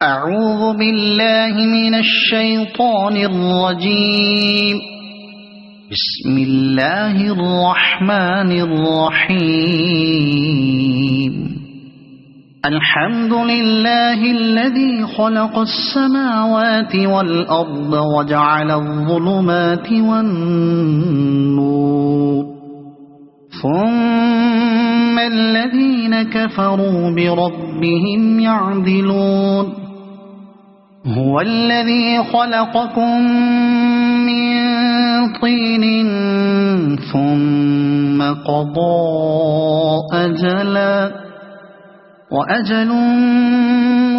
أعوذ بالله من الشيطان الرجيم. بسم الله الرحمن الرحيم. الحمد لله الذي خلق السماوات والأرض وجعل الظلمات والنور، ثم الذين كفروا بربهم يعدلون. هو الذي خلقكم من طين ثم قضى أجلا وأجل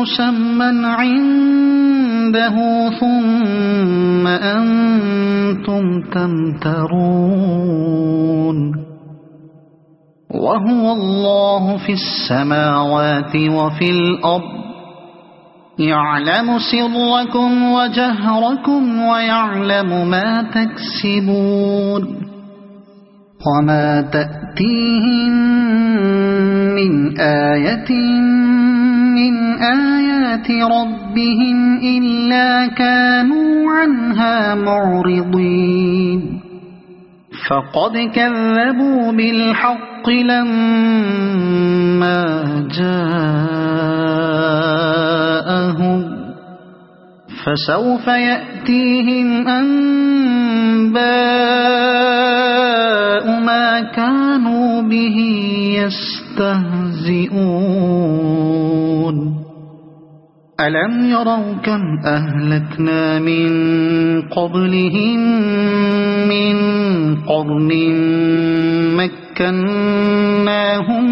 مسمى عنده ثم أنتم تمترون. وهو الله في السماوات وفي الأرض، يعلم سركم وجهركم ويعلم ما تكسبون. وما تأتيهم من آية من آيات ربهم إلا كانوا عنها معرضين. فقد كذبوا بالحق لما جاءهم، فسوف يأتيهم أنباء ما كانوا به يستهزئون. ألم يروا كم أهلكنا من قبلهم من قرن مكناهم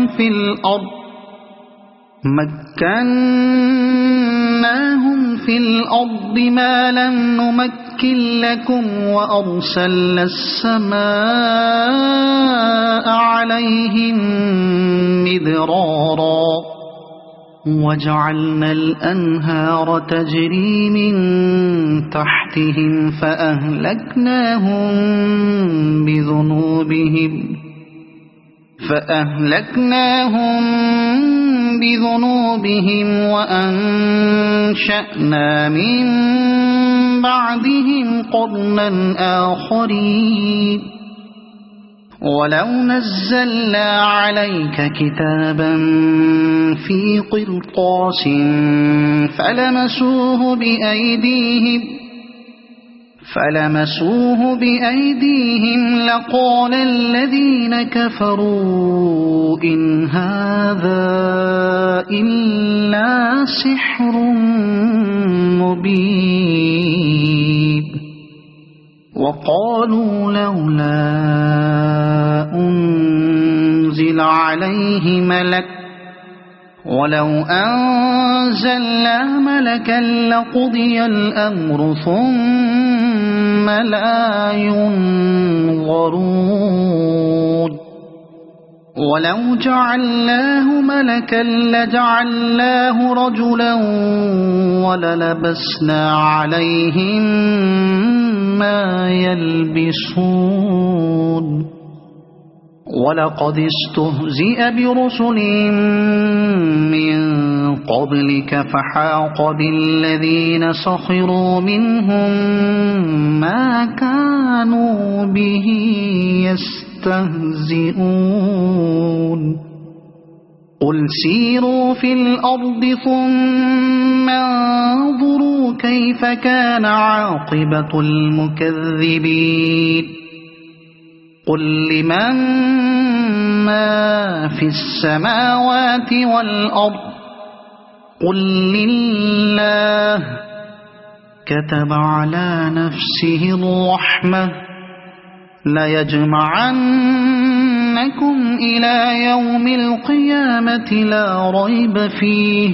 في الأرض ما لم نمكن لكم، وأرسلنا السماء عليهم مدرارا، وجعلنا الأنهار تجري من تحتهم فأهلكناهم بذنوبهم وأنشأنا من بعدهم قرنا آخرين. ولو نزلنا عليك كتابا في قرطاس فلمسوه بأيديهم لقال الذين كفروا إن هذا إلا سحر مبين. وقالوا لولا أنزل عليه ملك، ولو أنزلنا ملكا لقضي الأمر ثم لا ينظرون. ولو جعلناه ملكا لجعلناه رجلا وللبسنا عليهم ما يلبسون. ولقد استهزئ برسل من قبلك فحاق بالذين سخروا منهم ما كانوا به يستهزئون. قل سيروا في الأرض ثم انظروا كيف كان عاقبة المكذبين. قل لمن ما في السماوات والأرض، قل لله. كتب على نفسه الرحمة ليجمعنكم إلى يوم القيامة لا ريب فيه.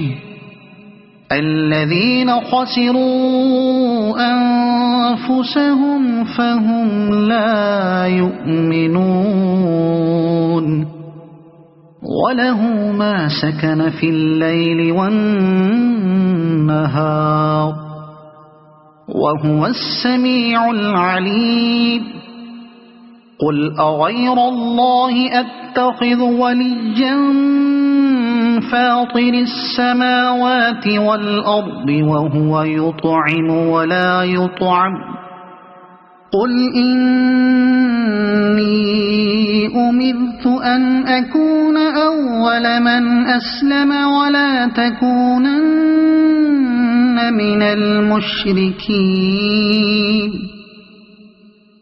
الذين خسروا أنفسهم فهم لا يؤمنون. وله ما سكن في الليل والنهار، وهو السميع العليم. قل أغير الله أتخذ وليا فاطر السماوات والأرض وهو يطعم ولا يطعم قل إني أمرت أن أكون أول من أسلم ولا تكونن من المشركين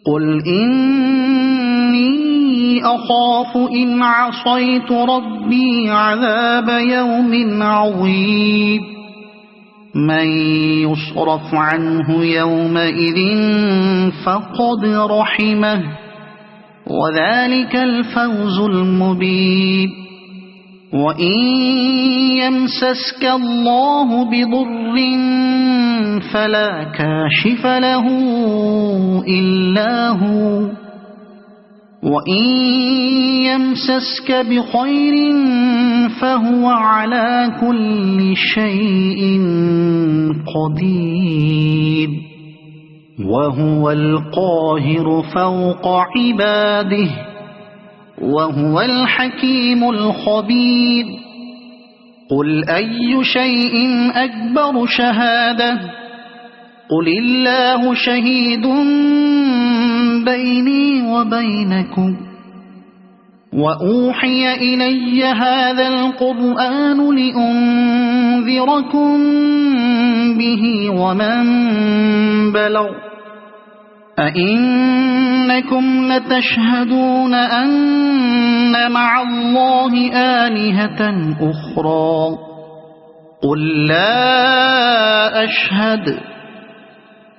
قل إني أخاف إن عصيت ربي عذاب يوم عظيم من يصرف عنه يومئذ فقد رحمه وذلك الفوز المبين وإن يمسسك الله بضر فلا كاشف له إلا هو وإن يمسسك بخير فهو على كل شيء قدير وهو القاهر فوق عباده وهو الحكيم الخبير قل أي شيء أكبر شهادة قل الله شهيد بيني وبينكم وأوحي إلي هذا القرآن لأنذركم به ومن بلغ أئنكم لتشهدون أن مع الله آلهة أخرى قل لا أشهد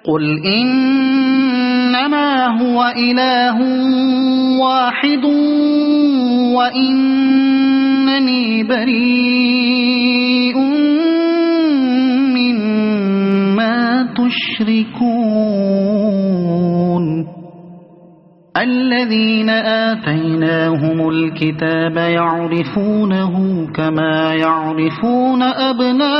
قل إنما هو إله واحد وإنني بريء مما تشركون الذين آتيناهم الكتاب يعرفونه كما يعرفون أبناءهم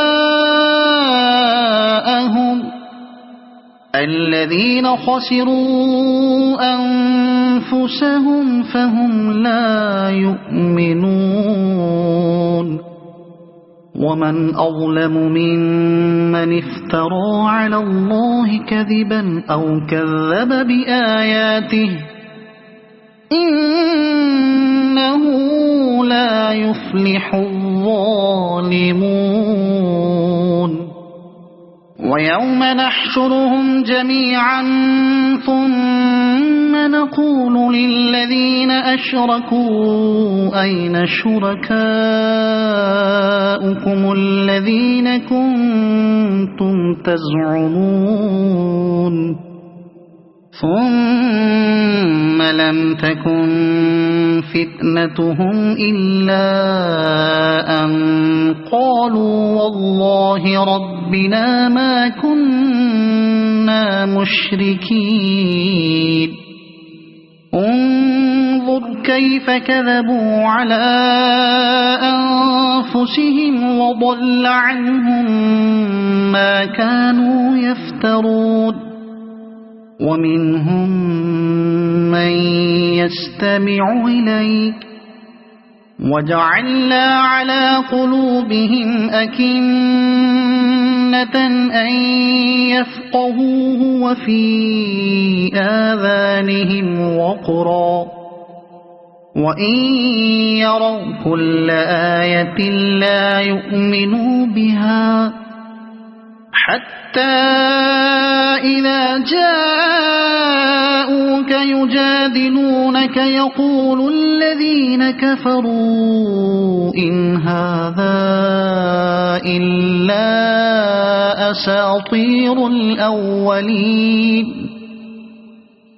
الذين خسروا أنفسهم فهم لا يؤمنون ومن أظلم ممن افترى على الله كذبا أو كذب بآياته إنه لا يفلح الظالمون ويوم نحشرهم جميعا ثم نقول للذين أشركوا أين شركاؤكم الذين كنتم تزعمون ثم لم تكن فتنتهم إلا أن قالوا والله ربنا ما كنا مشركين انظر كيف كذبوا على أنفسهم وضل عنهم ما كانوا يفترون ومنهم من يستمع إليك وجعلنا على قلوبهم أكنة أن يفقهوه وفي آذانهم وقرا وإن يروا كل آية لا يؤمنوا بها حتى إذا جاءوك يجادلونك يقول الذين كفروا إن هذا إلا أساطير الأولين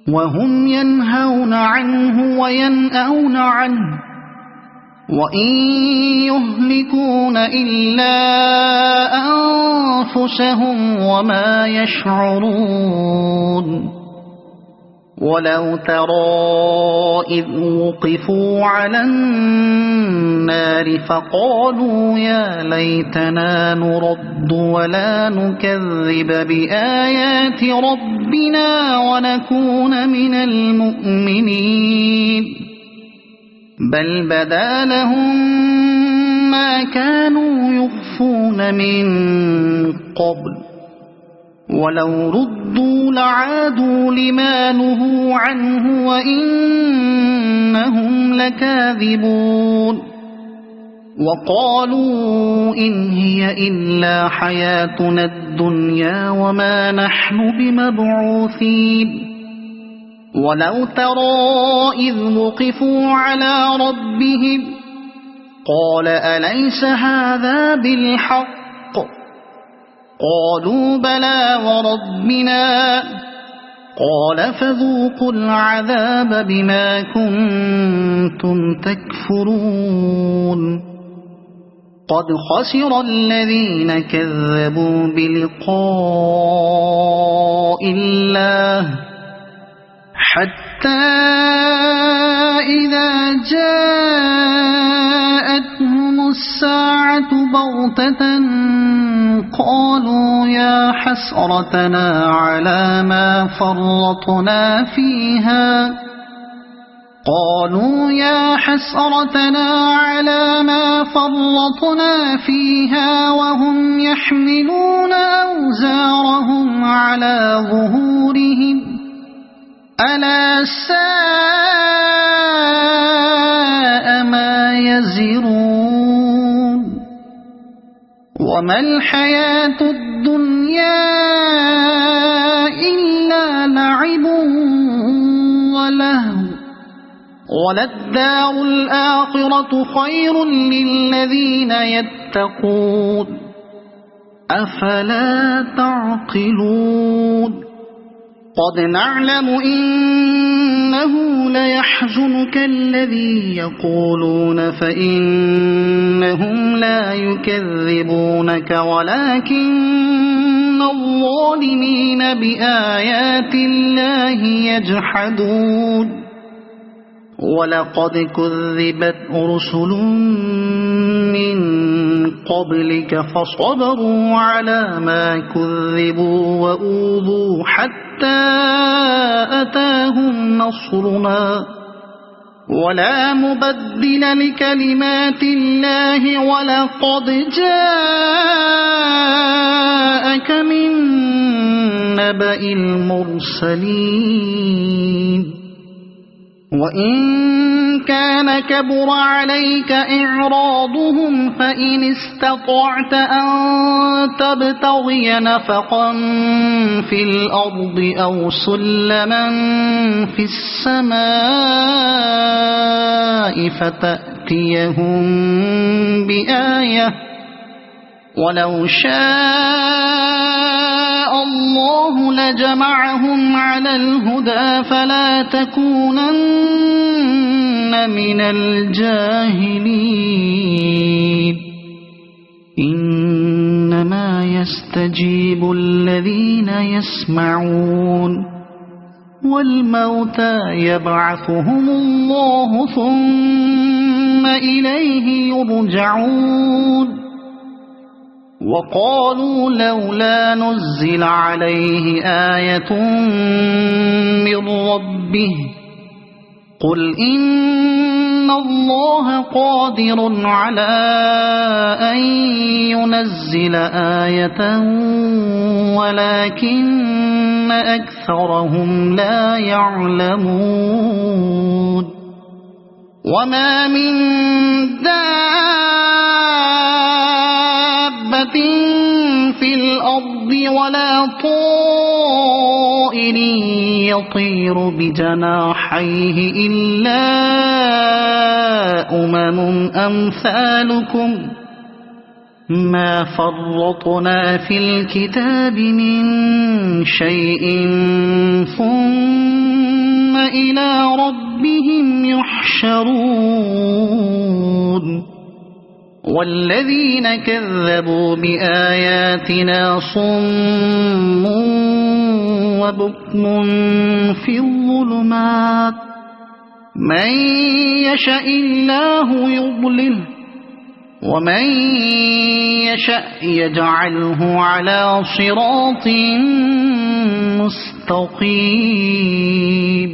وهم ينهون عنه وينأون عنه وإن يهلكون إلا أنفسهم وما يشعرون ولو ترى إذ وقفوا على النار فقالوا يا ليتنا نرد ولا نكذب بآيات ربنا ونكون من المؤمنين بل بدا لهم ما كانوا يخفون من قبل ولو ردوا لعادوا لما نهوا عنه وإنهم لكاذبون وقالوا إن هي إلا حياتنا الدنيا وما نحن بمبعوثين ولو ترى إذ وقفوا على ربهم قال أليس هذا بالحق قالوا بلى وربنا قال فذوقوا العذاب بما كنتم تكفرون قد خسر الذين كذبوا بلقاء الله حتى إذا جاءتهم الساعة بغتة قالوا يا حسرتنا على ما فرطنا فيها وهم يحملون أوزارهم على ظهورهم ألا ساء ما يزرون وما الحياة الدنيا إلا لعب ولهو وللدار الآخرة خير للذين يتقون أفلا تعقلون قد نعلم إنه ليحزنك الذي يقولون فإنهم لا يكذبونك ولكن الظالمين بآيات الله يجحدون ولقد كذبت رسل من قبلك فصبروا على ما كذبوا وأوذوا حتى أتاهم نصرنا ولا مبدل لكلمات الله ولقد جاءك من نبأ المرسلين وإن كان كبر عليك إعراضهم فإن استطعت أن تبتغي نفقا في الأرض أو سلما في السماء فتأتيهم بآية ولو شاء الله لجمعهم على الهدى فلا تكونن من الجاهلين إنما يستجيب الذين يسمعون والموتى يبعثهم الله ثم إليه يرجعون وقالوا لولا نزل عليه آية من ربه قل إن الله قادر على أن ينزل آية ولكن أكثرهم لا يعلمون وما من في الأرض ولا طائر يطير بجناحيه إلا أمثالكم ما فرطنا في الكتاب من شيء ثم إلى ربهم يحشرون والذين كذبوا بآياتنا صم وبكم في الظلمات من يشاء الله يضلله ومن يشاء يجعله على صراط مستقيم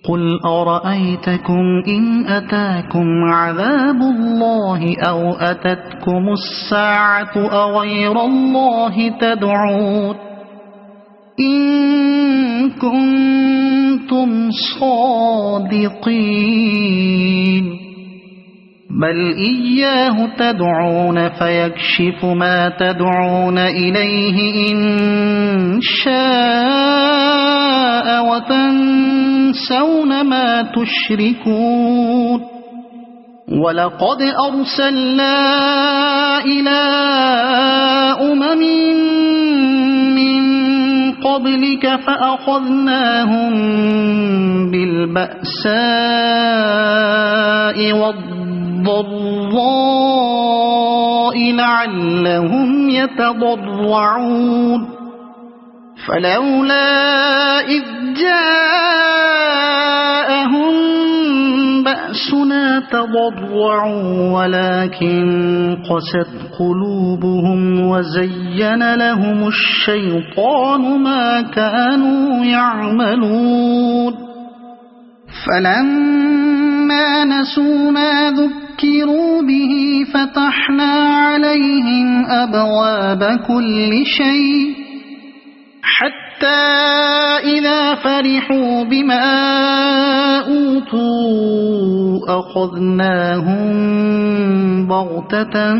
قل أرأيتكم إن أتاكم عذاب الله أو أتتكم الساعة أغير الله تدعون إن كنتم صادقين بل إياه تدعون فيكشف ما تدعون إليه إن شاء وتنسون ما تشركون ولقد أرسلنا إلى أمم من قبلك فأخذناهم بالبأساء والضراء لعلهم يتضرعون فلولا إذ جاءهم بأسنا تضرعوا ولكن قست قلوبهم وزين لهم الشيطان ما كانوا يعملون فلما نسوا ما ذكروا به فتحنا عليهم أبواب كل شيء حتى إذا فرحوا بما أوتوا أخذناهم بغتة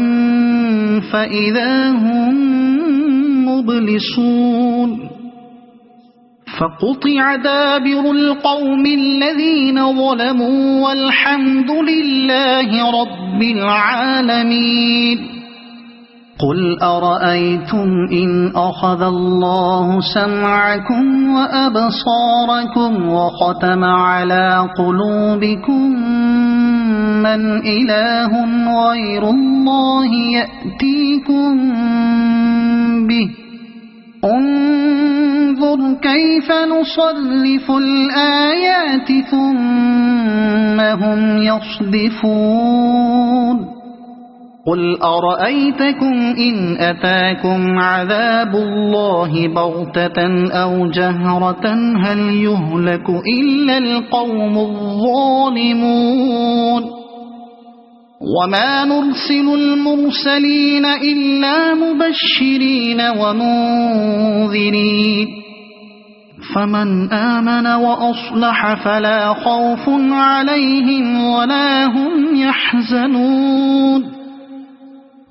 فإذا هم مبلسون فقطع دابر القوم الذين ظلموا والحمد لله رب العالمين قل أرأيتم إن أخذ الله سمعكم وأبصاركم وختم على قلوبكم من إله غير الله يأتيكم به انظر كيف نصرف الآيات ثم هم يصدفون قل أرأيتكم إن أتاكم عذاب الله بغتة أو جهرة هل يهلك إلا القوم الظالمون وما نرسل المرسلين إلا مبشرين ومنذرين فمن آمن وأصلح فلا خوف عليهم ولا هم يحزنون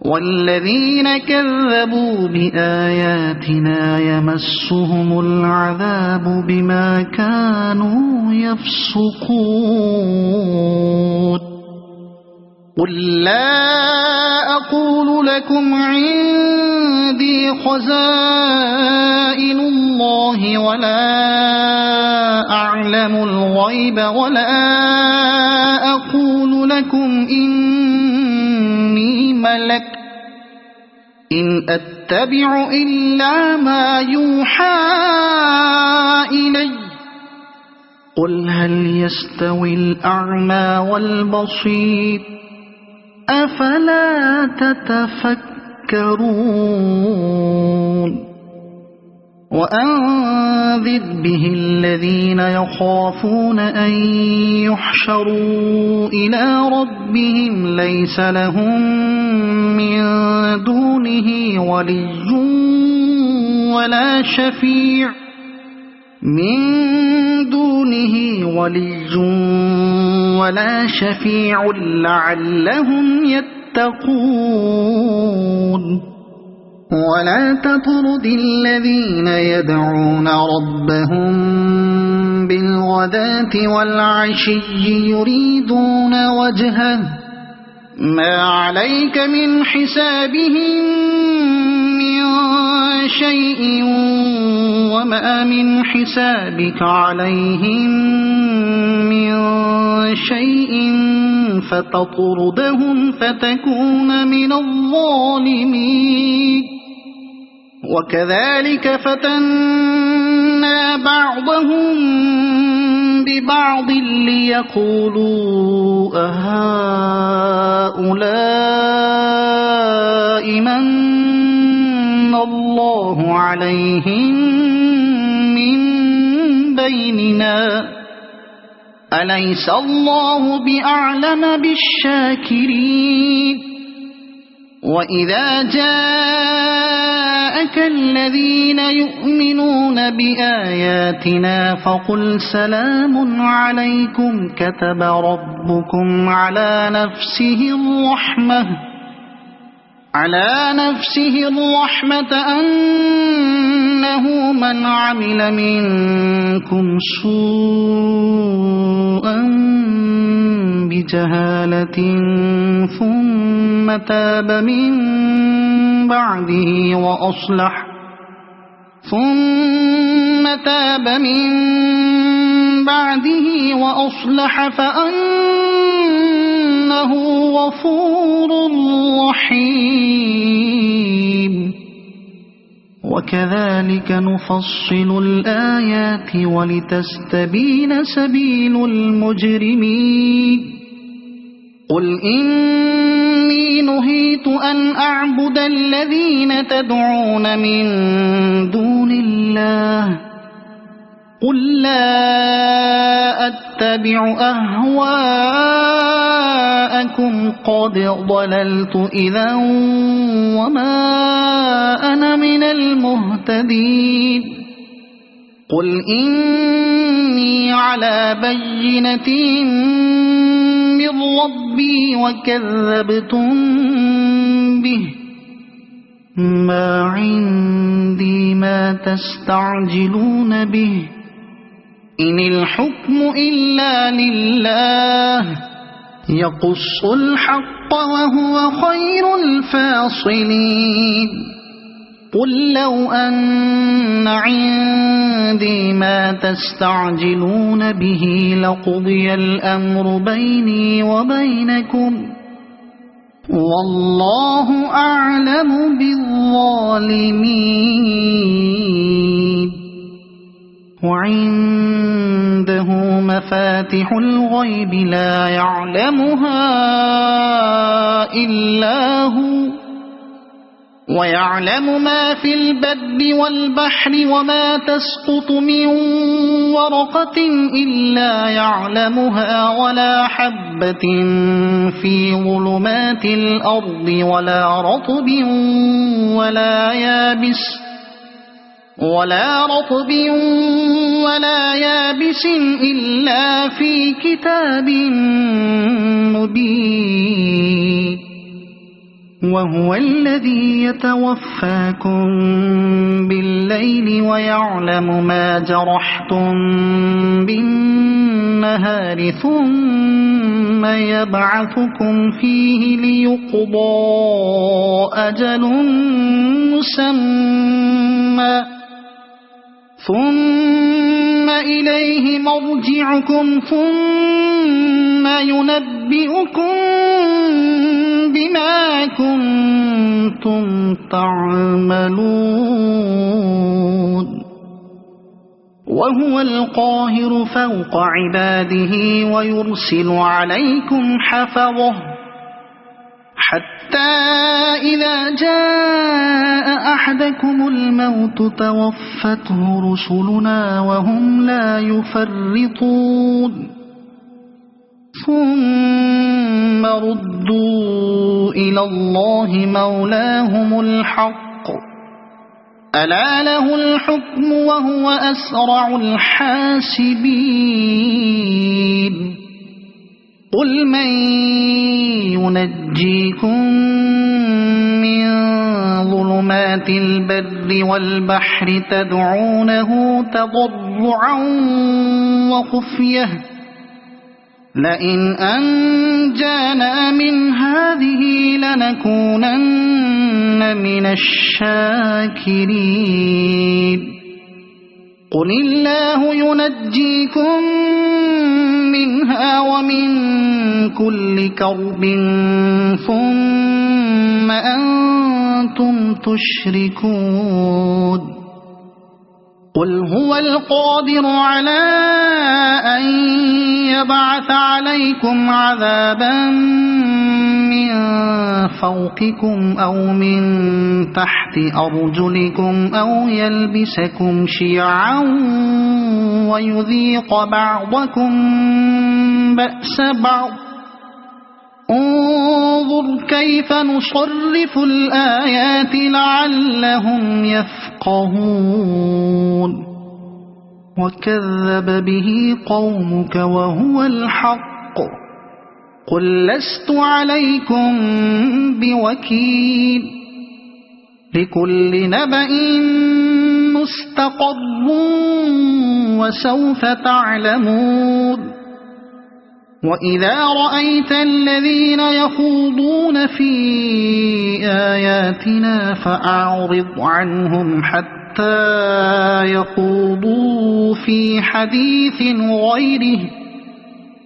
والذين كذبوا بآياتنا يمسهم العذاب بما كانوا يفسقون قل لا أقول لكم عندي خزائن الله ولا أعلم الغيب ولا أقول لكم إني ملك إن أتبع إلا ما يوحى إلي قل هل يستوي الأعمى والبصير أفلا تتفكرون وأنذر به الذين يخافون أن يحشروا إلى ربهم ليس لهم من دونه ولي ولا شفيع لعلهم يتقون ولا تطرد الذين يدعون ربهم بالغداة والعشي يريدون وجهه ما عليك من حسابهم من شيء وما من حسابك عليهم من شيء فتطردهم فتكون من الظالمين وكذلك فتنا بعضهم ببعض ليقولوا أهؤلاء من الله عليهم من بيننا أليس الله بأعلم بالشاكرين وإذا جاءك الذين يؤمنون بآياتنا فقل سلام عليكم كتب ربكم على نفسه الرحمة أنه من عمل منكم سوءا بجهالة ثم تاب من بعده وأصلح فأنه غفور رحيم وكذلك نفصل الآيات ولتستبين سبيل المجرمين قل إني نهيت أن أعبد الذين تدعون من دون الله قل لا أتبع أهواءكم قد ضللت إذا وما أنا من المهتدين قل إني على بينة من ربي وكذبتم به ما عندي ما تستعجلون به إن الحكم إلا لله يقص الحق وهو خير الفاصلين قل لو أن عندي ما تستعجلون به لقضي الأمر بيني وبينكم والله أعلم بالظالمين وعنده مفاتح الغيب لا يعلمها إلا هو ويعلم ما في البر والبحر وما تسقط من ورقة إلا يعلمها ولا حبة في ظلمات الأرض ولا رطب ولا يابس إلا في كتاب مبين وهو الذي يتوفاكم بالليل ويعلم ما جرحتم بالنهار ثم يبعثكم فيه ليقضى أجل مسمى ثم إليه مرجعكم ثم ينبئكم بما كنتم تعملون وهو القاهر فوق عباده ويرسل عليكم حفظه حتى إذا جاء أحدكم الموت توفته رسلنا وهم لا يفرطون ثم ردوا إلى الله مولاهم الحق ألا له الحكم وهو أسرع الحاسبين قل من ينجيكم من ظلمات البر والبحر تدعونه تضرعا وخفية لئن أنجانا من هذه لنكونن من الشاكرين قل الله ينجيكم منها ومن كل كرب ثم أنتم تشركون قل هو القادر على أن يبعث عليكم عذابا من فوقكم أو من تحت أرجلكم أو يلبسكم شيعا ويذيق بعضكم بأس بعض انظر كيف نصرف الآيات لعلهم يفقهون وكذب به قومك وهو الحق قل لست عليكم بوكيل لكل نبأ مستقر وسوف تعلمون وإذا رأيت الذين يخوضون في آياتنا فأعرض عنهم حتى يخوضوا في حديث غيره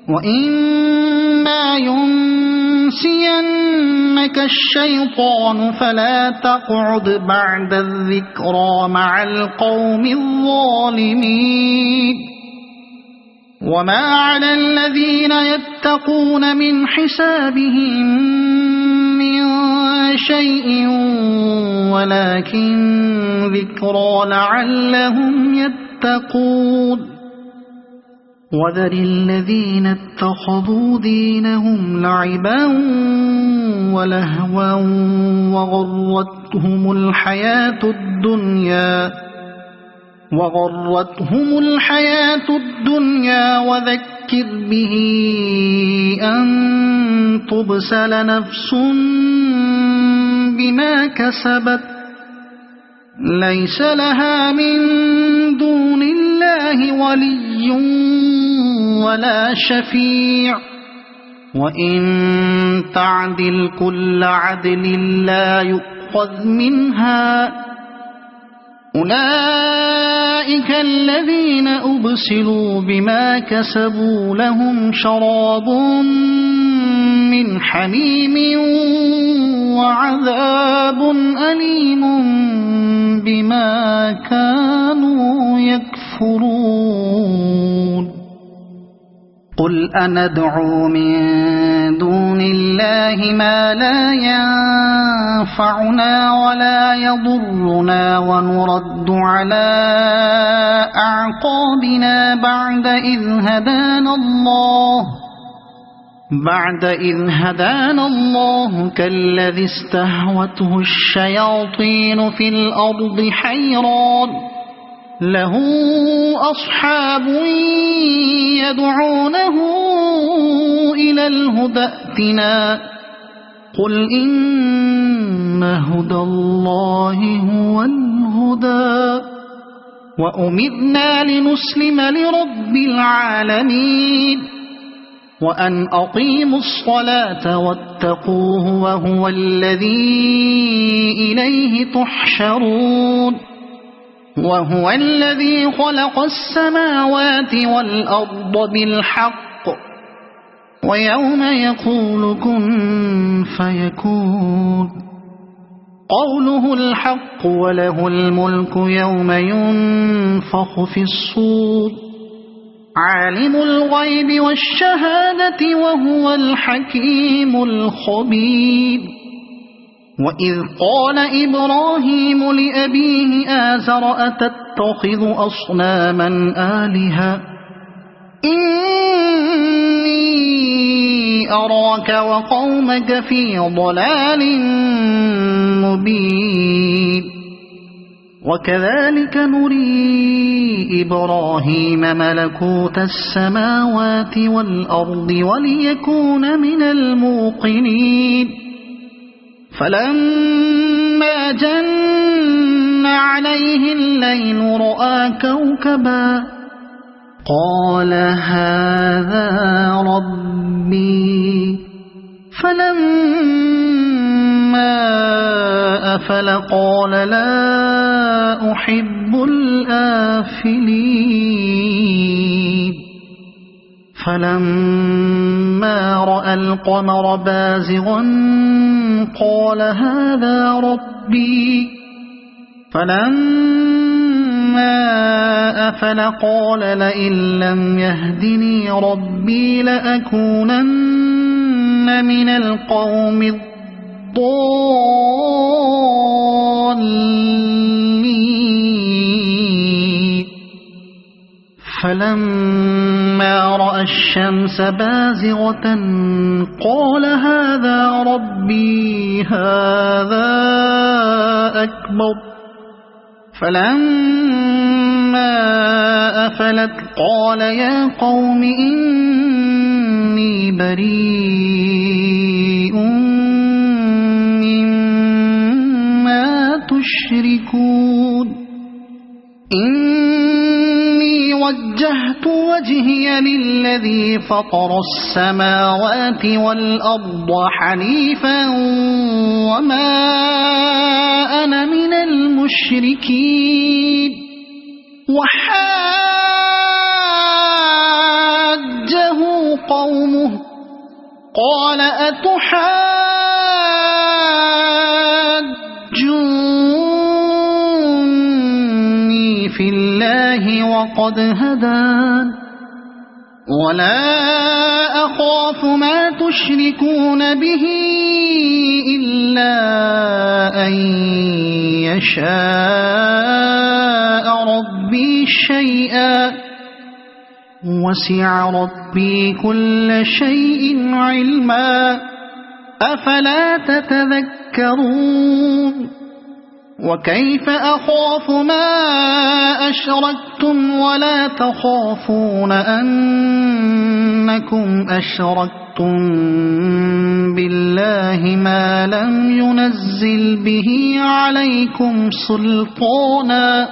وإما ينسينك الشيطان فلا تقعد بعد الذكرى مع القوم الظالمين وما على الذين يتقون من حسابهم من شيء ولكن ذكرى لعلهم يتقون وذر الذين اتخذوا دينهم لعبا ولهوا وغرتهم الحياة الدنيا وذكر به أن تبسل نفس بما كسبت ليس لها من دون الله ولي ولا شفيع وإن تعدل كل عدل لا يؤخذ منها أولئك الذين أبسلوا بما كسبوا لهم شراب من حميم وعذاب أليم بما كانوا يكفرون قل أندعو من دون الله ما لا ينفعنا ولا يضرنا ونرد على أعقابنا بعد إذ هدانا الله كالذي استهوته الشياطين في الأرض حيران له أصحاب يدعونه إلى الهدى ائتنا قل إن هدى الله هو الهدى وأمرنا لنسلم لرب العالمين وأن أقيموا الصلاة واتقوه وهو الذي إليه تحشرون وهو الذي خلق السماوات والأرض بالحق ويوم يقول كن فيكون قوله الحق وله الملك يوم ينفخ في الصور عالم الغيب والشهادة وهو الحكيم الخبير وإذ قال إبراهيم لأبيه آزر أتتخذ أصناما آلهة إني أراك وقومك في ضلال مبين وكذلك نري إبراهيم ملكوت السماوات والأرض وليكون من الموقنين فلما جن عليه الليل رأى كوكبا قال هذا ربي فلما أفل قال لا أحب الآفلين فلما رأى القمر بازغا قال هذا ربي فلما أفل قال لئن لم يهدني ربي لأكونن من القوم الضالين فلما رأى الشمس بازغة قال هذا ربي هذا أكبر فلما أفلت قال يا قوم إني بريء مما تشركون إني وجهت وجهي للذي فطر السماوات والأرض حنيفا وما أنا من المشركين وحاجه قومه قال أتحاجوني في الله وقد هدان ولا أخاف ما تشركون به إلا أن يشاء ربي شيئا وسع ربي كل شيء علما أفلا تتذكرون وكيف أخاف ما أشركتم ولا تخافون أنكم أشركتم بالله ما لم ينزل به عليكم سلطانا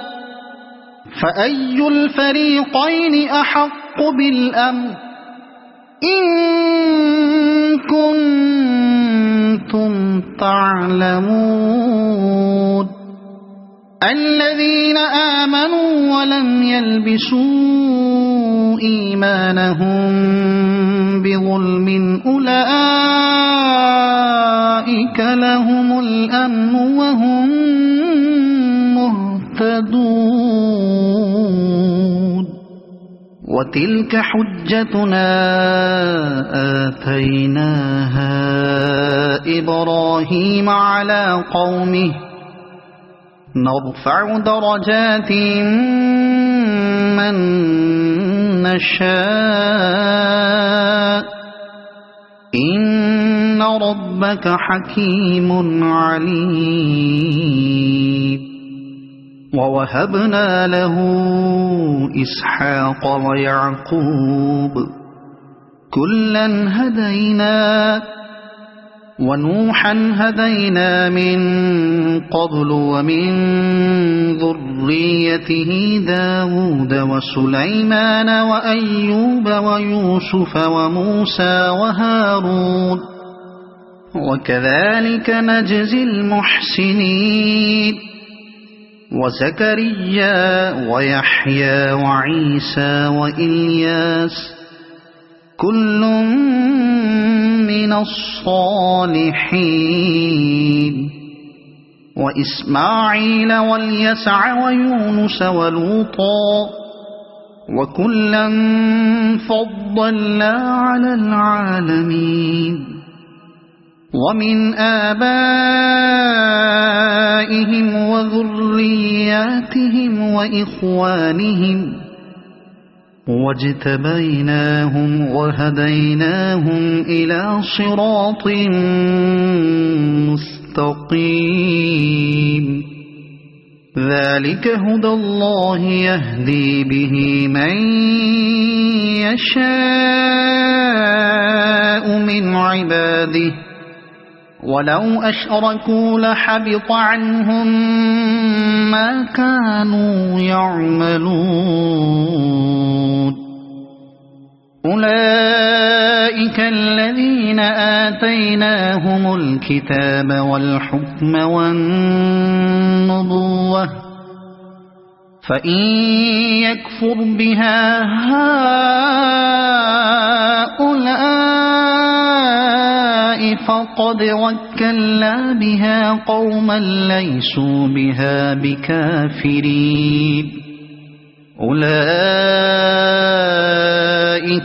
فأي الفريقين أحق بالأمن إن كنتم تعلمون الذين آمنوا ولم يلبسوا إيمانهم بظلم أولئك لهم الأمن وهم مهتدون وتلك حجتنا آتيناها إبراهيم على قومه نرفع درجات من نشاء إن ربك حكيم عليم ووهبنا له إسحاق ويعقوب كلا هدينا ونوحا هدينا من قبل ومن ذريته داود وسليمان وأيوب ويوسف وموسى وهارون وكذلك نجزي المحسنين وزكريا ويحيى وعيسى وإلياس كل من الصالحين وإسماعيل واليسع ويونس ولوطا وكلا فضلنا على العالمين ومن آبائهم وذرياتهم وإخوانهم واجتبيناهم وهديناهم إلى صراط مستقيم ذلك هدى الله يهدي به من يشاء من عباده ولو أشركوا لحبط عنهم ما كانوا يعملون أولئك الذين آتيناهم الكتاب والحكم والنبوة فإن يكفر بها هؤلاء فقد وكلنا بها قوما ليسوا بها بكافرين أولئك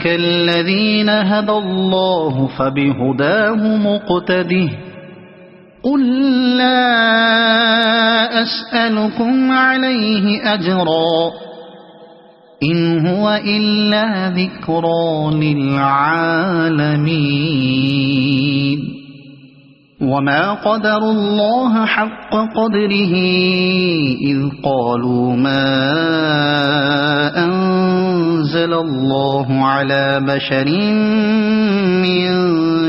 الذين هدى الله فبهداه مقتده قل لا أسألكم عليه أجرا إن هو إلا ذكرى للعالمين وما قدروا الله حق قدره إذ قالوا ما أنزل الله على بشر من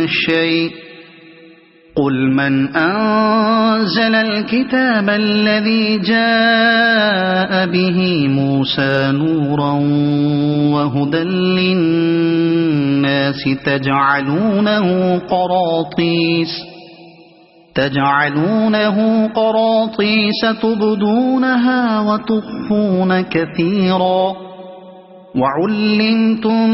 شيء قل من أنزل الكتاب الذي جاء به موسى نورا وهدى للناس تجعلونه قراطيس تبدونها وتخفون كثيرا وعلمتم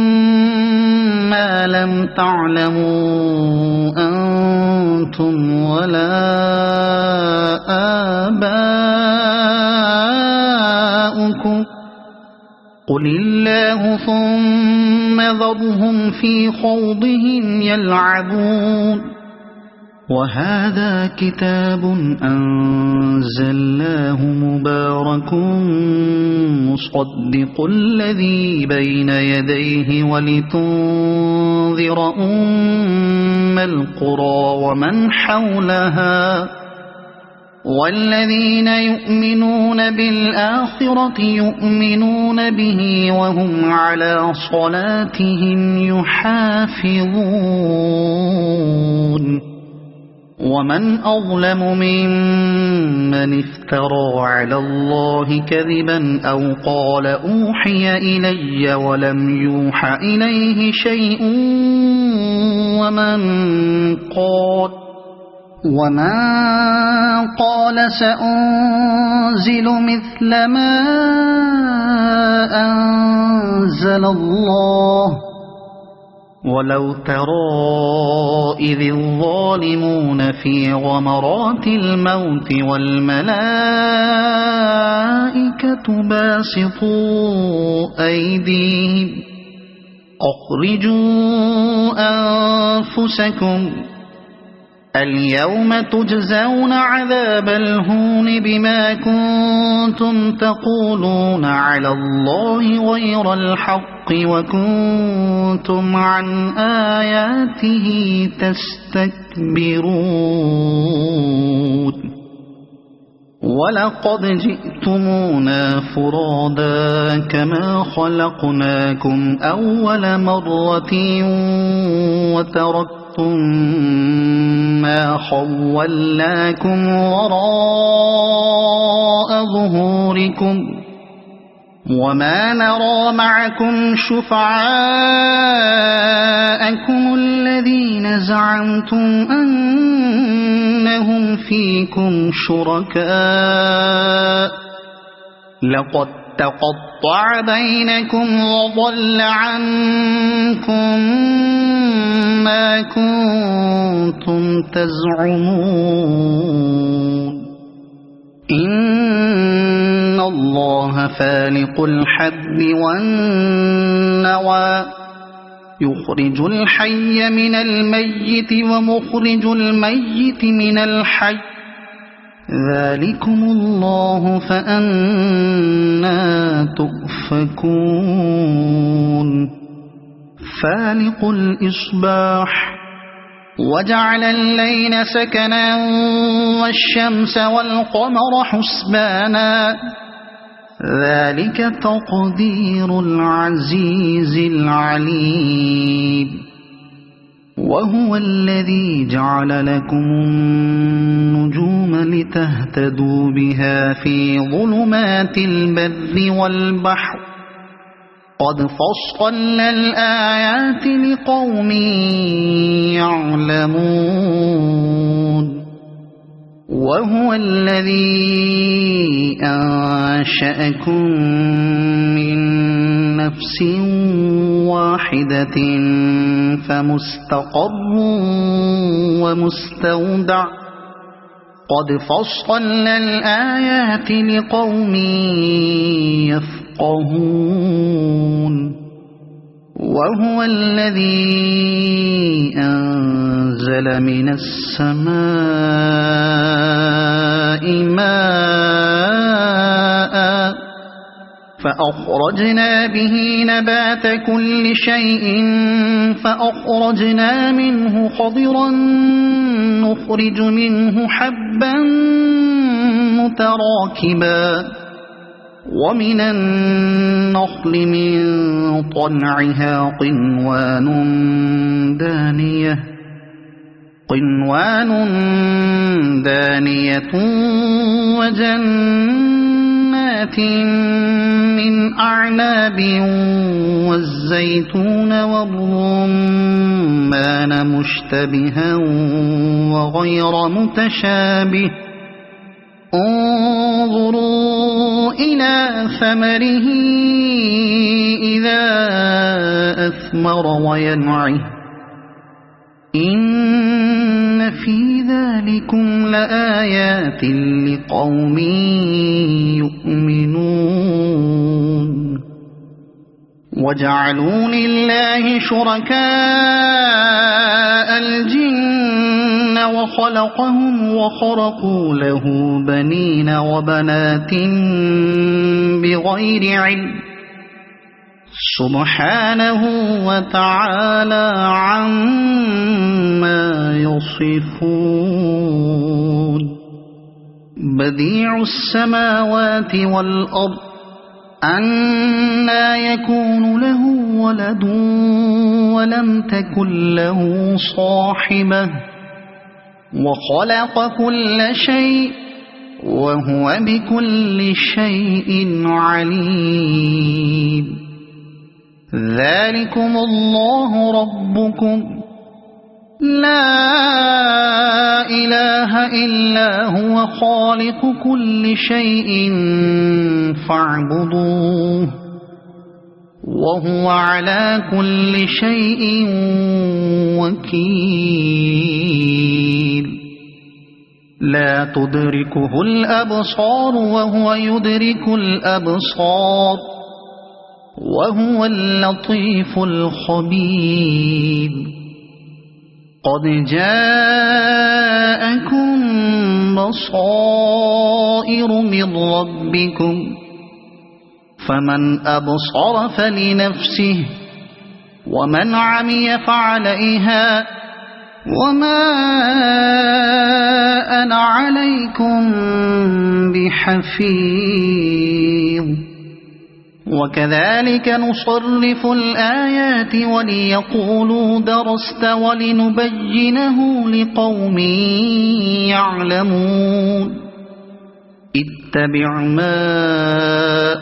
ما لم تعلموا أنتم ولا آباؤكم قل الله ثم ذرهم في خوضهم يلعبون وهذا كتاب أنزلناه مبارك مصدق الذي بين يديه ولتنذر أم القرى ومن حولها والذين يؤمنون بالآخرة يؤمنون به وهم على صلاتهم يحافظون ومن أظلم ممن افترى على الله كذبا أو قال أوحي إلي ولم يوح إليه شيء ومن قال سأنزل مثل ما أنزل الله ولو ترى إذ الظالمون في غمرات الموت والملائكة باسطوا أيديهم أخرجوا أنفسكم اليوم تجزون عذاب الهون بما كنتم تقولون على الله غير الحق وكنتم عن آياته تستكبرون ولقد جئتمونا فرادا كما خلقناكم أول مرة وتركتم ما خولناكم وراء ظهوركم وما نرى معكم شفعاءكم الذين زعمتم أنهم فيكم شركاء لقد تقطع بينكم وضل عنكم ما كنتم تزعمون إن الله فالق الحب والنوى يخرج الحي من الميت ومخرج الميت من الحي ذلكم الله فأنى تؤفكون فالق الإصباح وجعل الليل سكنا والشمس والقمر حسبانا ذلك تقدير العزيز العليم وهو الذي جعل لكم النجوم لتهتدوا بها في ظلمات البر والبحر قد فصلنا الآيات لقوم يعلمون وهو الذي أنشأكم من نفس واحدة فمستقر ومستودع قد فصلنا الآيات لقوم يفقهون وهو الذي أنزل من السماء ماء فأخرجنا به نبات كل شيء فأخرجنا منه خضرا نخرج منه حبا متراكبا ومن النخل من طلعها قنوان دانية وجنات من أعناب والزيتون والرمان مشتبها وغير متشابه انظروا إلى ثمره إذا أثمر وينعه إن في ذلكم لآيات لقوم يؤمنون وجعلوا لله شركاء الجن وخلقهم وخرقوا له بنين وبنات بغير علم سبحانه وتعالى عما يصفون بديع السماوات والأرض أنى يكون له ولد ولم تكن له صاحبة وخلق كل شيء وهو بكل شيء عليم ذلكم الله ربكم لا إله إلا هو خالق كل شيء فاعبدوه وهو على كل شيء وكيل لا تدركه الأبصار وهو يدرك الأبصار وهو اللطيف الخبير قد جاءكم بصائر من ربكم فمن أبصر فلنفسه ومن عمي فعليها وما أنا عليكم بحفيظ وكذلك نصرف الآيات وليقولوا درست ولنبينه لقوم يعلمون اتبع ما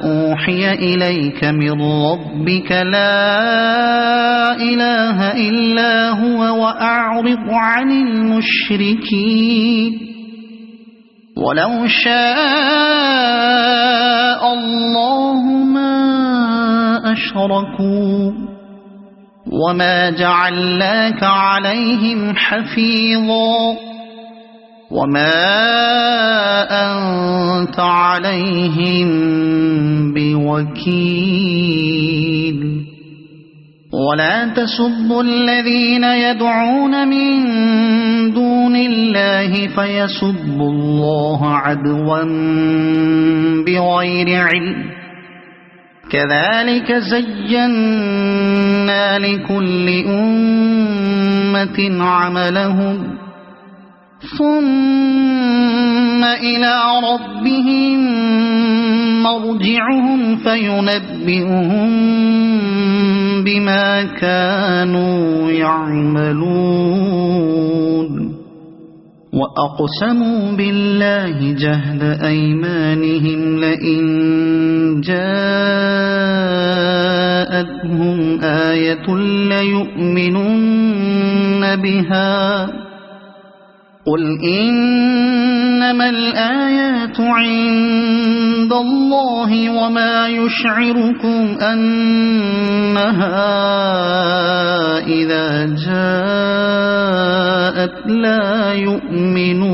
أوحي إليك من ربك لا إله إلا هو وأعرض عن المشركين ولو شاء الله ما أشركوا وما جعلناك عليهم حفيظا وما أنت عليهم بوكيل ولا تسبوا الذين يدعون من دون الله فيسبوا الله عدوا بغير علم كذلك زينا لكل أمة عملهم ثم إلى ربهم مرجعهم فينبئهم بما كانوا يعملون وأقسموا بالله جهد أيمانهم لئن جاءتهم آية ليؤمنن بها قل إنما الآيات عند الله وما يشعركم أنها إذا جاءت جاءت لا يؤمنون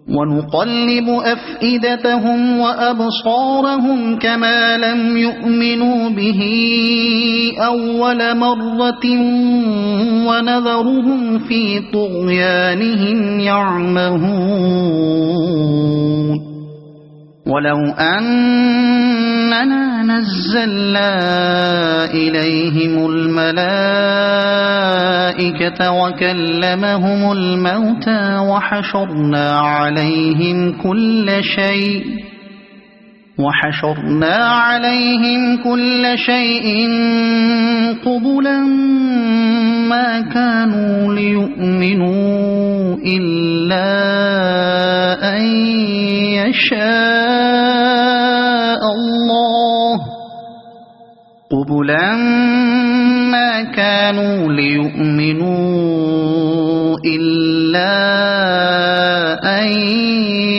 ونقلب أفئدتهم وأبصارهم كما لم يؤمنوا به أول مرة ونذرهم في طغيانهم يعمهون ولو أننا نزلنا إليهم الملائكة وكلمهم الموتى وحشرنا عليهم كل شيء قبلا ما كانوا ليؤمنوا إلا أن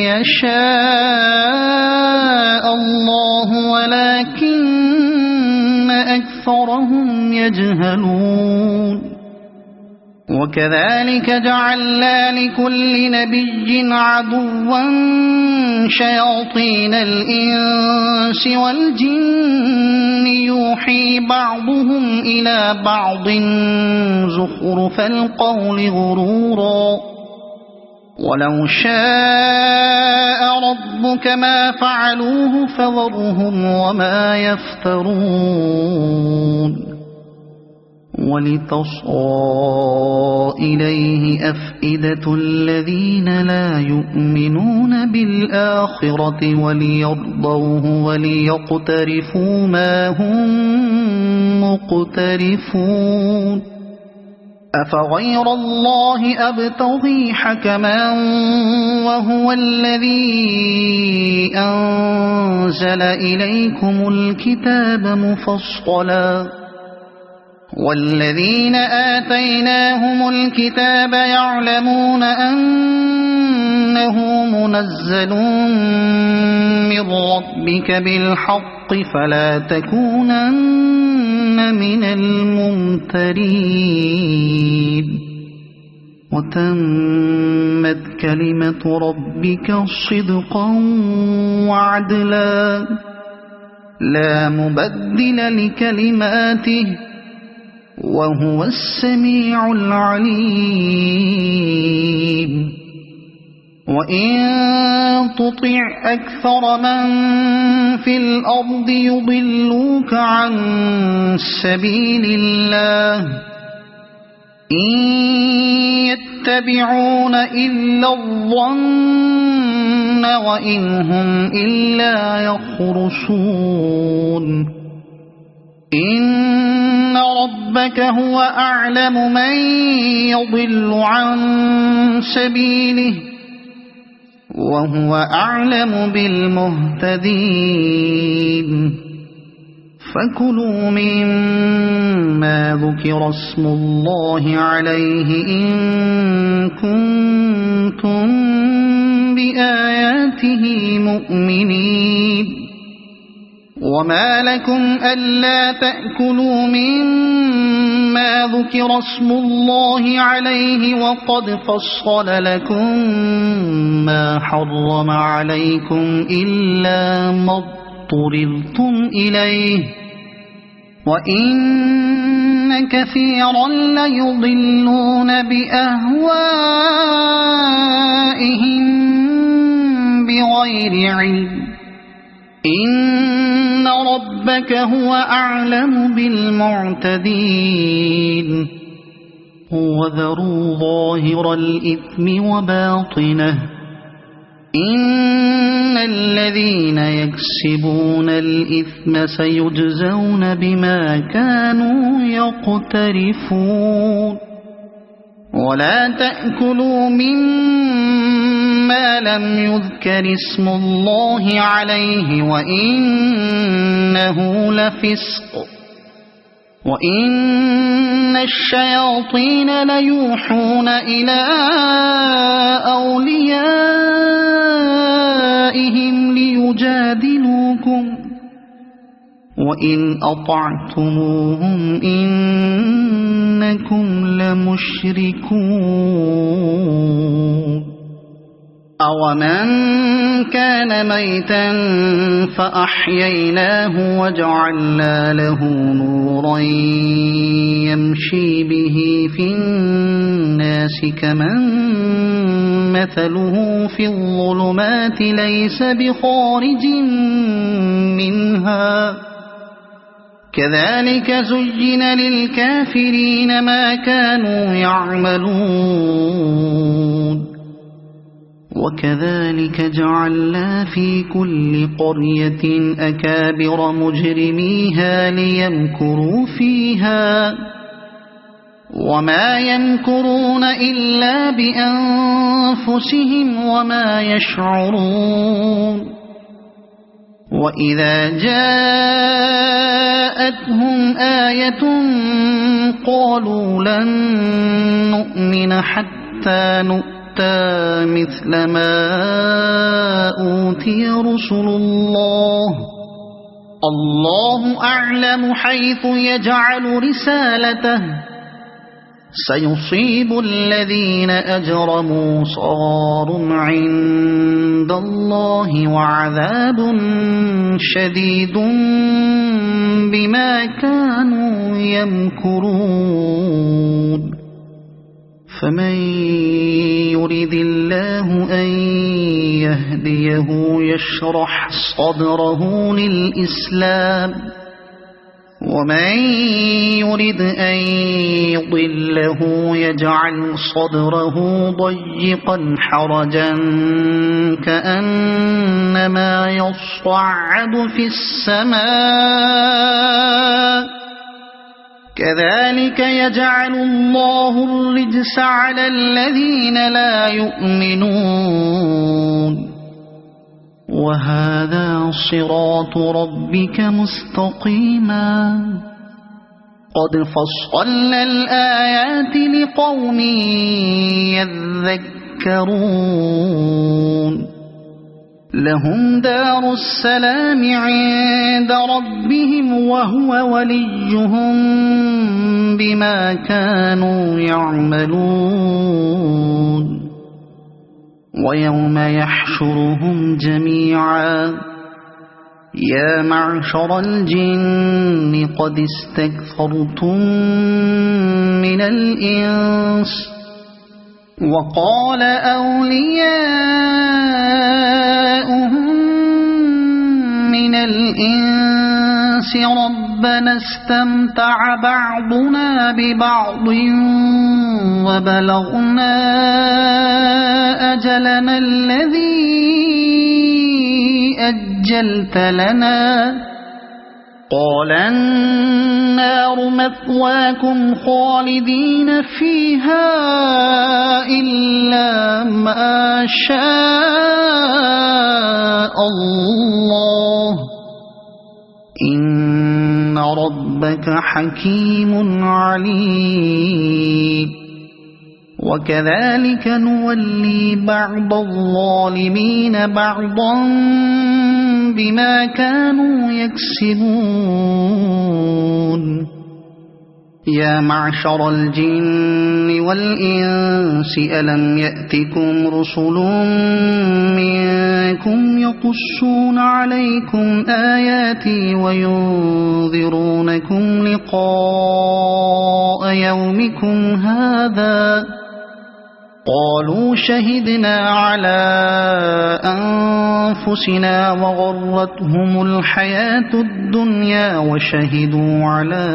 يشاء الله ولكن أكثرهم يجهلون وكذلك جعلنا لكل نبي عدوا شياطين الإنس والجن يوحي بعضهم إلى بعض زخرف القول غرورا ولو شاء ربك ما فعلوه فذرهم وما يفترون ولتصغى إليه أفئدة الذين لا يؤمنون بالآخرة وليرضوه وليقترفوا ما هم مقترفون أفغير الله أبتغي حكما وهو الذي أنزل إليكم الكتاب مفصلا والذين آتيناهم الكتاب يعلمون أنه منزل من ربك بالحق فلا تكونن من الممترين وتمت كلمة ربك صدقا وعدلا لا مبدل لكلماته وهو السميع العليم وإن تطع أكثر من في الأرض يضلوك عن سبيل الله إن يتبعون إلا الظن وإن هم إلا يخرصون إن ربك هو أعلم من يضل عن سبيله وهو أعلم بالمهتدين فكلوا مما ذكر اسم الله عليه إن كنتم بآياته مؤمنين وما لكم ألا تأكلوا مما ذكر اسم الله عليه وقد فصل لكم ما حرم عليكم إلا ما اضطررتم إليه وإن كثيرا ليضلون بأهوائهم بغير علم إن ربك هو أعلم بالمعتدين وذروا ظاهر الإثم وباطنه إن الذين يكسبون الإثم سيجزون بما كانوا يقترفون ولا تأكلوا مما لم يذكر اسم الله عليه وإنه لفسق وإن الشياطين ليوحون إلى أوليائهم ليجادلوكم وإن أطعتموهم إنكم لمشركون أَوَمَنْ كَانَ مَيْتًا فَأَحْيَيْنَاهُ وَجَعَلْنَا لَهُ نُورًا يَمْشِي بِهِ فِي النَّاسِ كَمَنْ مَثَلُهُ فِي الظُّلُمَاتِ لَيْسَ بِخَارِجٍ مِنْهَا كَذَلِكَ زُيِّنَ لِلْكَافِرِينَ مَا كَانُوا يَعْمَلُونَ وَكَذَلِكَ جَعَلْنَا فِي كُلِّ قَرْيَةٍ أَكَابِرَ مُجْرِمِيهَا لِيَمْكُرُوا فِيهَا وَمَا يَمْكُرُونَ إِلَّا بِأَنفُسِهِمْ وَمَا يَشْعُرُونَ وَإِذَا جَاءَتْهُمْ آيَةٌ قَالُوا لَن نُّؤْمِنَ حَتَّى نُؤْتَىٰ مثل ما أوتي رسل الله أعلم حيث يجعل رسالته سيصيب الذين أجرموا صغار عند الله وعذاب شديد بما كانوا يمكرون فمن يرد الله أن يهديه يشرح صدره للإسلام ومن يرد أن يضله يجعل صدره ضيقا حرجا كأنما يصعد في السماء كذلك يجعل الله الرجس على الذين لا يؤمنون وهذا صراط ربك مستقيما قد فصلنا الآيات لقوم يذكرون لهم دار السلام عند ربهم وهو وليهم بما كانوا يعملون ويوم يحشرهم جميعا يا معشر الجن قد استكثرتم من الإنس وقال أولياؤهم من الإنس ربنا استمتع بعضنا ببعض وبلغنا أجلنا الذي أجلت لنا قال النار مثواكم خالدين فيها إلا ما شاء الله إن ربك حكيم عليم وكذلك نولي بعض الظالمين بعضا بما كانوا يكسبون يا معشر الجن والإنس ألم يأتكم رسل منكم يقصون عليكم آياتي وينذرونكم لقاء يومكم هذا قالوا شهدنا على أنفسنا وغرتهم الحياة الدنيا وشهدوا على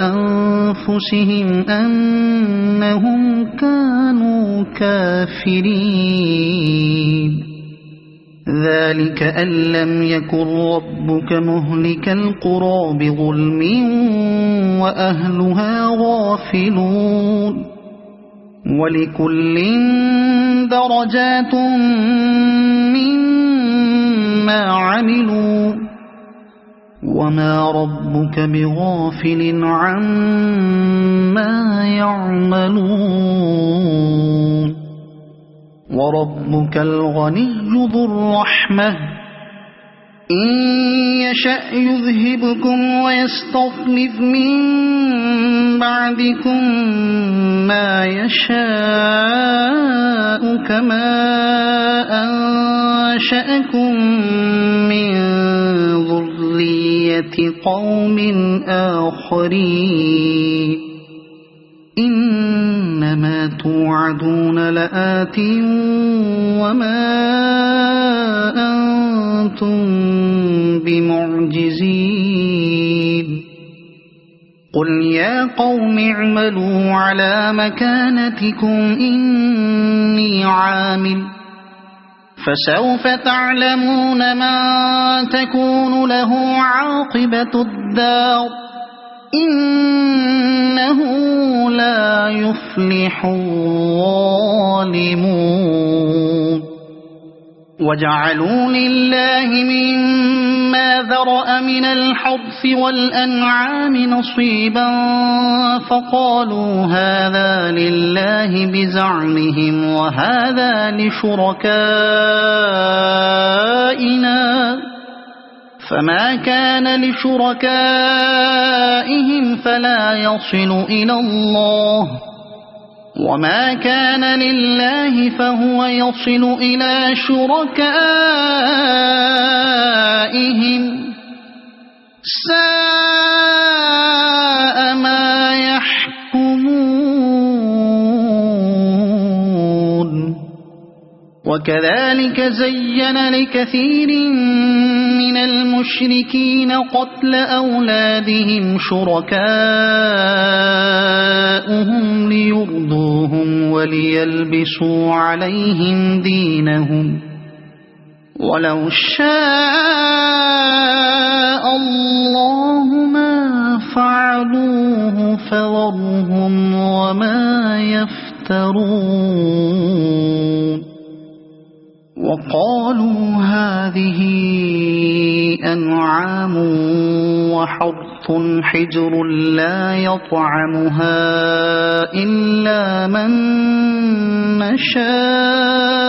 أنفسهم أنهم كانوا كافرين ذلك أن لم يكن ربك مهلك القرى بظلم وأهلها غافلون ولكل درجات مما عملوا وما ربك بغافل عما يعملون وربك الغني ذو الرحمة إن يشأ يذهبكم ويستخلف من بعدكم ما يشاء كما أنشأكم من ذرية قوم آخرين إنما توعدون لآت وما أنتم بمعجزين قل يا قوم اعملوا على مكانتكم إني عامل فسوف تعلمون من تكون له عاقبة الدار إنه لا يفلح الظالمون وجعلوا لله مما ذرأ من الحرث والأنعام نصيبا فقالوا هذا لله بزعمهم وهذا لشركائنا فما كان لشركائهم فلا يصل إلى الله وما كان لله فهو يصل إلى شركائهم ساء ما يحكمون وكذلك زين لكثير من المشركين قتل أولادهم شركاؤهم ليرضوهم وليلبسوا عليهم دينهم ولو شاء الله ما فعلوه فذرهم وما يفترون وقالوا هذه أنعام وحرث حجر لا يطعمها إلا من نشاء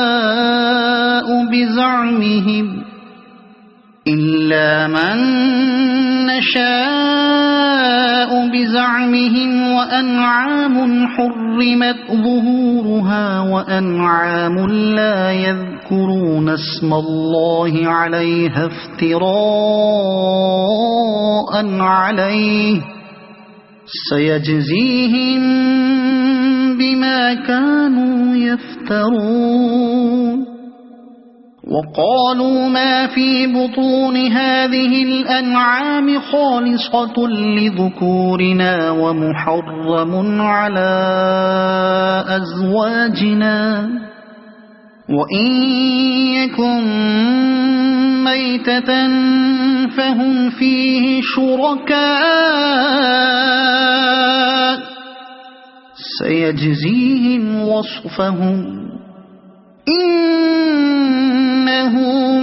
بزعمهم وأنعام حرمت ظهورها وأنعام لا يذكرون اسم الله عليها افتراء عليه سيجزيهم بما كانوا يفترون وقالوا ما في بطون هذه الأنعام خالصة لذكورنا ومحرم على أزواجنا وإن يكن ميتة فهم فيه شركاء سيجزيهم وصفهم إنه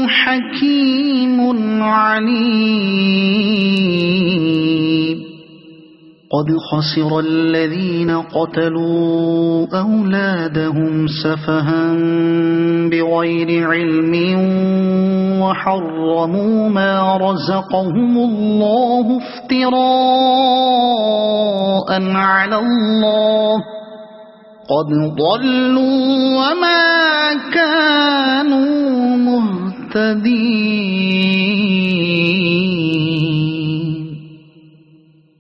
حكيم عليم قد خسر الذين قتلوا أولادهم سفها بغير علم وحرموا ما رزقهم الله افتراء على الله قد ضلوا وما كانوا مهتدين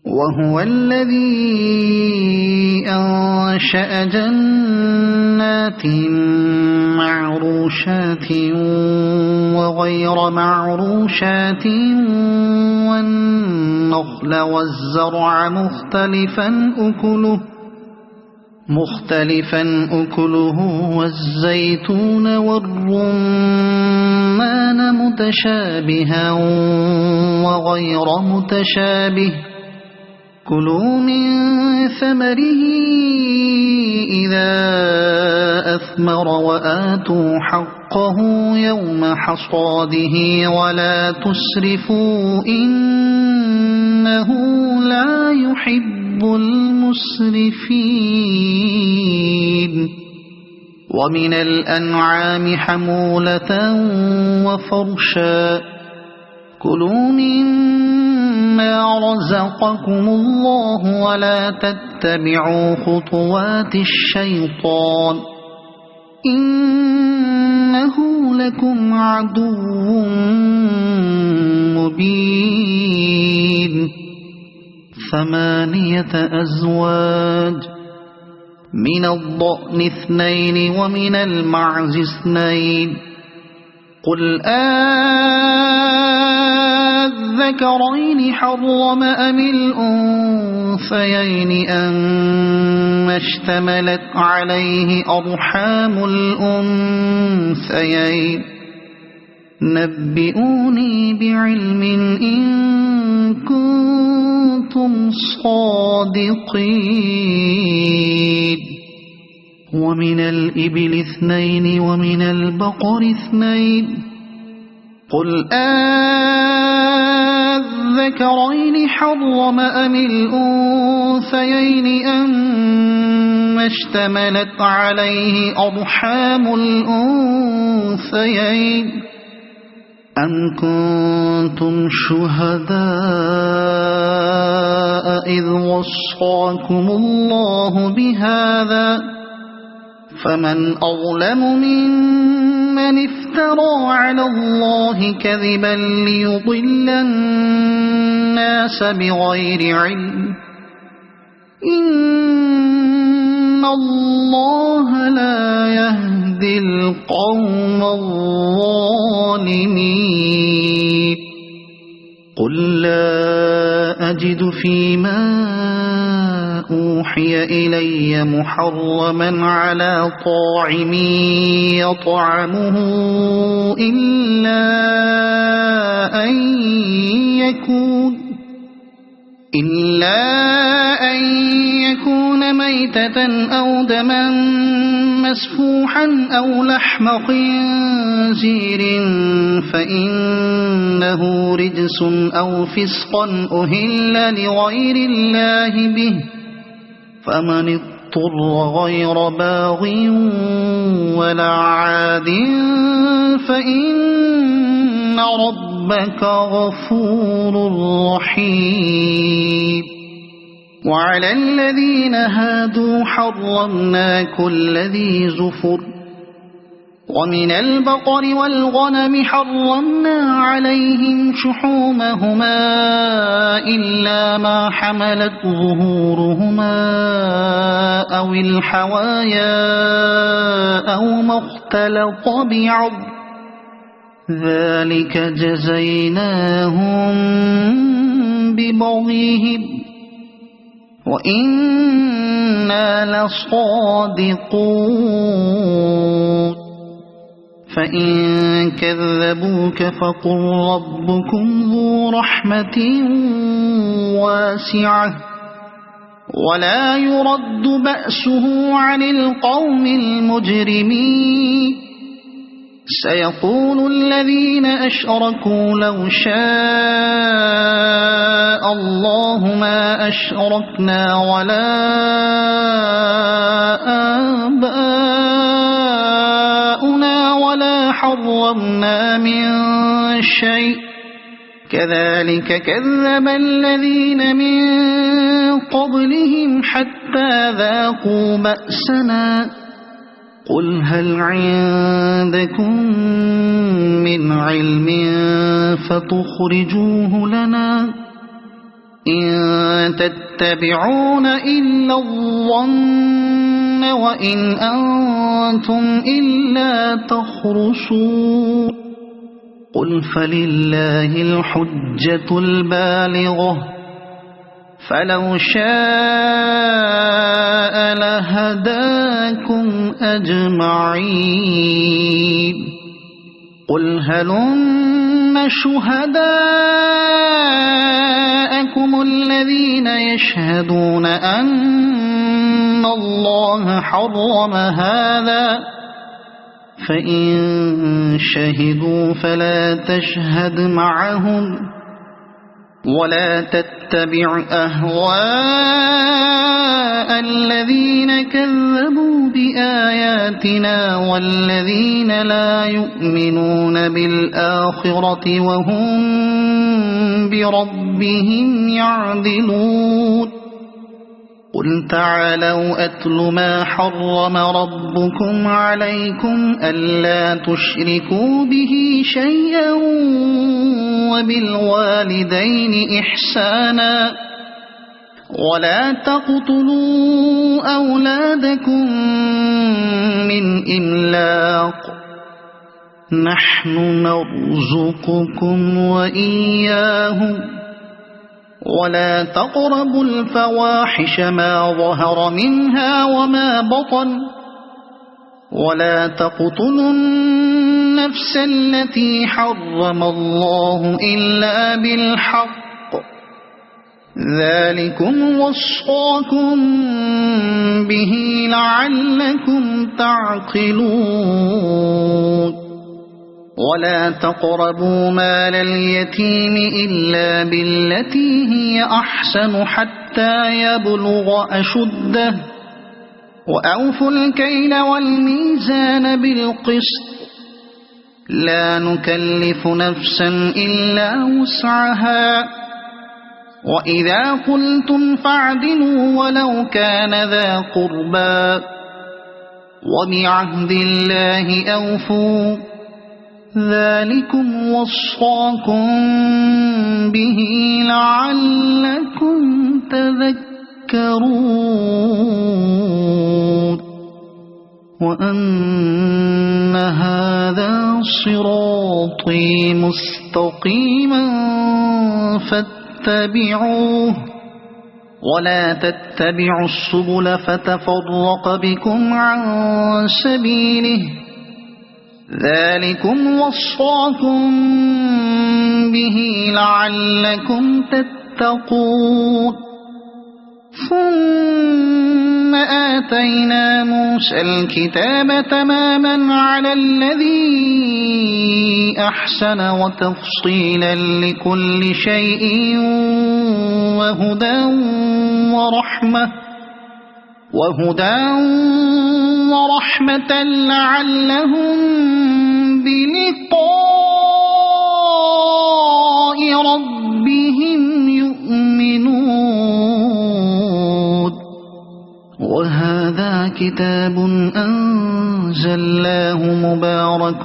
وهو الذي أنشأ جنات معروشات وغير معروشات والنخل والزرع مختلفا أكله والزيتون والرمان متشابها وغير متشابه كلوا من ثمره إذا أثمر وآتوا حقه يوم حصاده ولا تسرفوا إنه لا يحب المسرفين ومن الأنعام حمولة وفرشا كلوا مما رزقكم الله ولا تتبعوا خطوات الشيطان إنه لكم عدو مبين 8 أزواج من الضأن 2 ومن المعز 2 قل الذكرين حرم أم الأنثيين أما اشتملت عليه أرحام الأنثيين نبئوني بعلم إن كنتم صادقين ومن الإبل 2 ومن البقر 2 قل الذكرين حرم أم الأنثيين أما اشتملت عليه أرحام الأنثيين أم كنتم شهداء إذ وصاكم الله بهذا فمن أظلم ممن افترى على الله كذبا ليضل الناس بغير علم إن الله لا يهدي القوم الظالمين قل لا أجد فيما أوحي إلي محرما على طاعم يطعمه إلا أن يكون ميتة أو دما مسفوحا أو لحم خنزير فإنه رجس أو فسقا أهل لغير الله به فمن اضطر غير باغ ولا عاد فإن ربك غفور رحيم وعلى الذين هادوا حرمنا كل ذي زفر ومن البقر والغنم حرمنا عليهم شحومهما إلا ما حملت ظهورهما أو الحوايا أو ما اختلط بعض ذلك جزيناهم ببغيهم وإنا لصادقون فإن كذبوك فقل ربكم ذو رحمة واسعة ولا يرد بأسه عن القوم المجرمين سيقول الذين أشركوا لو شاء الله ما أشركنا ولا آباؤنا ولا حرمنا من شيء كذلك كذب الذين من قبلهم حتى ذاقوا بأسنا قل هل عندكم من علم فتخرجوه لنا إن تتبعون إلا الظن وإن أنتم إلا تخرصون قل فلله الحجة البالغة فلو شاء لهداكم أجمعين قل هلم شهداءكم الذين يشهدون أن الله حرم هذا فإن شهدوا فلا تشهد معهم ولا تتبع أهواء الذين كذبوا بآياتنا والذين لا يؤمنون بالآخرة وهم بربهم يعدلون قل تعالوا أتل ما حرم ربكم عليكم ألا تشركوا به شيئا وبالوالدين إحسانا ولا تقتلوا أولادكم من إملاق نحن نرزقكم وإياهم ولا تقربوا الفواحش ما ظهر منها وما بطن ولا تقتلوا النفس التي حرم الله إلا بالحق ذلكم وصاكم به لعلكم تعقلون ولا تقربوا مال اليتيم إلا بالتي هي أحسن حتى يبلغ أشده وأوفوا الكيل والميزان بالقسط لا نكلف نفسا إلا وسعها وإذا قلتم فاعدلوا ولو كان ذا قربى وبعهد الله أوفوا ذلكم وصاكم به لعلكم تذكرون وأن هذا صراطي مستقيما فاتبعوه ولا تتبعوا السبل فتفرق بكم عن سبيله ذلكم وصاكم به لعلكم تتقون ثم آتينا موسى الكتاب تماما على الذي أحسن وتفصيلا لكل شيء وهدى ورحمة لعلهم بلقاء ربهم يؤمنون وهذا كتاب أنزلناه مبارك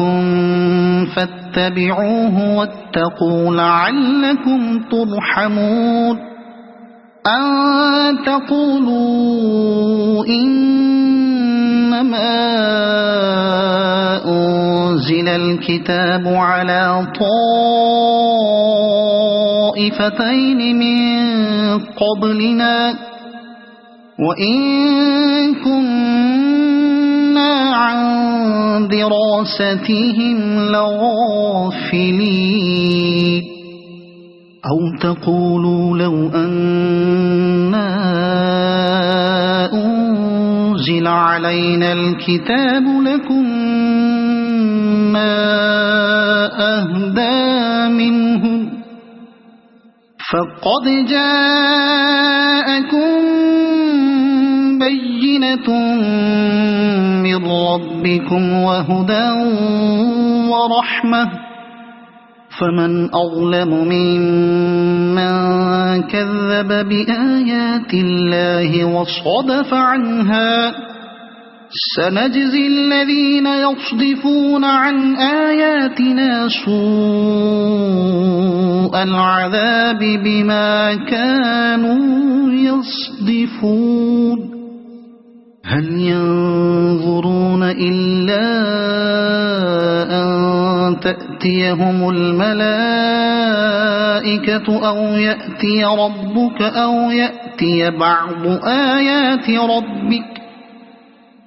فاتبعوه واتقوا لعلكم ترحمون أن تقولوا إنما أنزل الكتاب على طائفتين من قبلنا وإن كنا عن دراستهم لغافلين أو تقولوا لو أنا أنزل علينا الكتاب لكنا أهدى منهم فقد جاءكم بينة من ربكم وهدى ورحمة فمن أظلم ممن كذب بآيات الله وصدف عنها سنجزي الذين يصدفون عن آياتنا سوء العذاب بما كانوا يصدفون هل ينظرون إلا أن تأتيهم الملائكة أو يأتي ربك أو يأتي بعض آيات ربك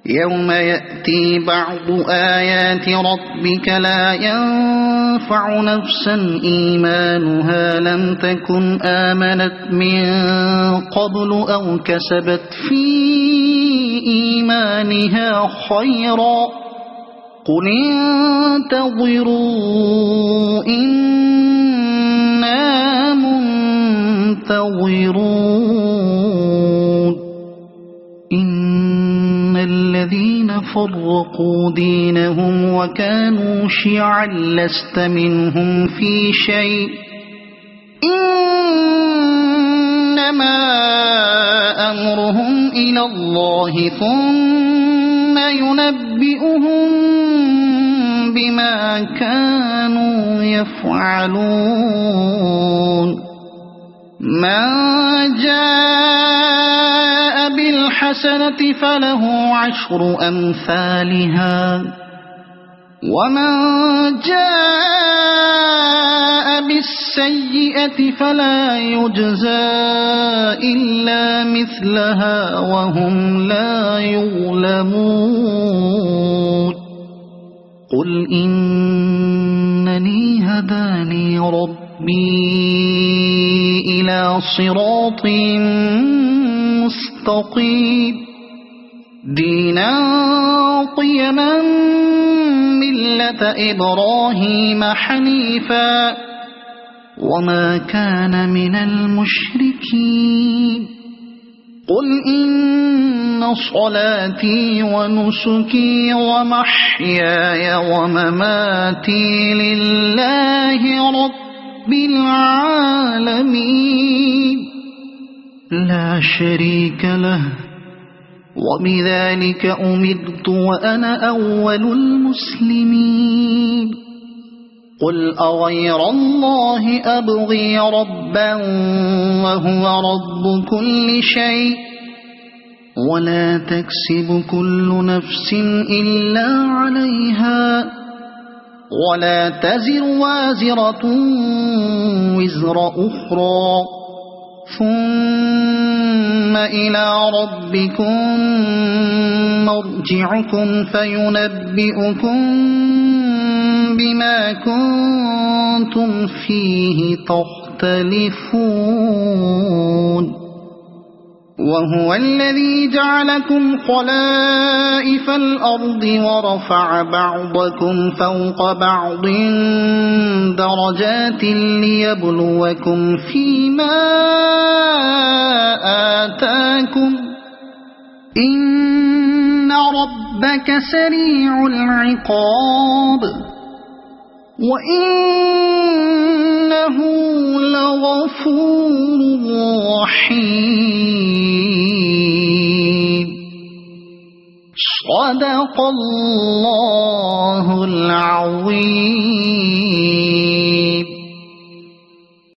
يوم يأتي بعض آيات ربك لا ينفع نفسا إيمانها لم تكن آمنت من قبل أو كسبت في إيمانها خيرا قل انتظروا إنا منتظرون إن الذين فرقوا دينهم وكانوا شيعا لست منهم في شيء إنما أمرهم إلى الله ثم ينبئهم بما كانوا يفعلون من جاء بالحسنة فله 10 أمثالها ومن جاء بالسيئة فلا يجزى إلا مثلها وهم لا يظلمون قل إنني هداني ربي إلى صراط مستقيم دينا قيما ملة إبراهيم حنيفا وما كان من المشركين قل إن صلاتي ونسكي ومحياي ومماتي لله رب العالمين لا شريك له وبذلك أمرت وأنا أول المسلمين قل أغير الله أبغي ربا وهو رب كل شيء ولا تكسب كل نفس إلا عليها ولا تزر وازرة وزر أخرى ثم إلى ربكم مرجعكم فينبئكم بما كنتم فيه تختلفون وهو الذي جعلكم خلائف الأرض ورفع بعضكم فوق بعض درجات ليبلوكم فيما آتاكم إن ربك سريع العقاب وإنه لغفور رحيم صدق الله العظيم.